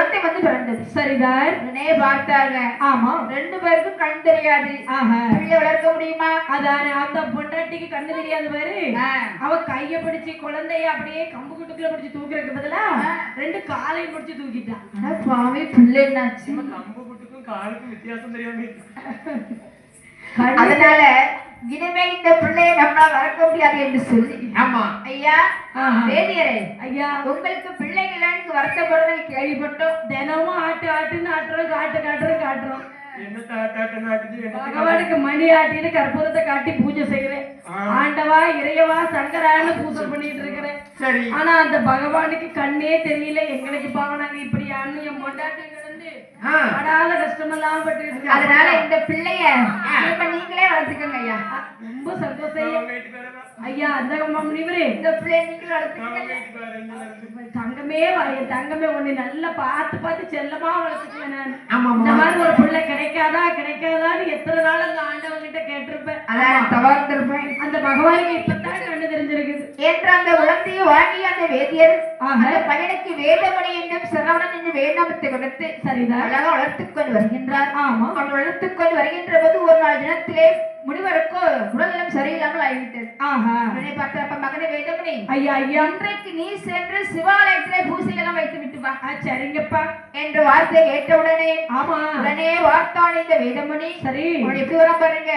குழந்தை வந்து பிறந்தது. சரிதான். உடனே பார்த்தாங்க. ஆமா. 2 பேருக்கும் கண் தெரியாது. பிள்ளை வளர்க்க முடியுமா? அதானே அந்த பொண்டாட்டிக்கு கண்ணு தெரியாது பாரு. அவ கைய பிடிச்சி குழந்தைய அப்படியே கம்பு குட்டுக்குள்ள பிடிச்சி தூக்குறதுக்கு பதிலா 2 காலையும் பிடிச்சி தூக்கிட்டான். சுவாமி பிள்ளை என்னாச்சு? கம்பு குட்டுக்கும் காலுக்கும் வித்தியாசம் தெரியாம. அதனால இனிமே இந்த பிள்ளையை நம்மளால் வளர்க்க முடியாது என்று சொல்லி. ஆமா ஐயா வேதியரே, ஐயா உங்களுக்கு பிள்ளைகள் வருத்தப்படுறதை கேள்விப்பட்டோம். தினமும் ஆட்டு ஆட்டுன்னு ஆட்டுறோம், காட்டுறோம். பகவானுக்கு மணி ஆட்டின்னு கற்பூரத்தை காட்டி பூஜை செய்யறேன். ஆண்டவா இறையவா சங்கரான்னு பூஜை பண்ணிட்டு இருக்கிறேன். சரி, ஆனா அந்த பகவானுக்கு கண்ணே தெரியல. எங்களுக்கு பாவம், நாங்க இப்படி அண்ணன் என் பொண்டாட்டி கிடந்து படாத கஷ்டமெல்லாம் பட்டு இருக்கு. அதனால இந்த பிள்ளைய நீங்களே வளர்த்துக்கோங்க ஐயா. ரொம்ப சந்தோஷம் ஐயா. அந்த முனிவரே, இந்த பிள்ளைய நீங்களே வளர்த்துக்கோங்க. தங்கமே உன்னை நல்லா பார்த்து செல்லமா வளர்த்துக்குவேன் நான். இந்த மாதிரி ஒரு பிள்ளை கிடைக்காதான்னு எத்தனை நாள் அந்த ஆண்டவன் கிட்ட கேட்டிருப்பேன். அதான் தவறுத்திருப்பேன். அந்த பகவானுக்கு இப்பதான் கண்ணு தெரிஞ்சிருக்குது என்று அந்த குழந்தையை வாங்கி அந்த வேதியர் அந்த பையனுக்கு வேதமணி என்னும் சரவணன் என்னும் வேதாமத்தை கொடுத்து சரிதான் அழகா வளர்த்துக் கொண்டு வருகின்றார். ஆமா, அவன் வளர்த்துக் கொண்டு வருகின்ற போது ஒரு நாள் தினத்திலே முனிவருக்கோ உடல்நலம் சரியில்லாமல் ஆகிவிட்டது. உடனே பார்த்தப்ப மகனே வேதமணி, ஐயா இன்றைக்கு நீ சென்று சிவாலயத்திலே பூசையெல்லாம் வைத்து விட்டு வா. சரிங்கப்பா என்ற வார்த்தை கேட்ட உடனே ஆமா உடனே வார்த்தான் இந்த வேதமணி. சரி, எப்படி வர பாருங்க.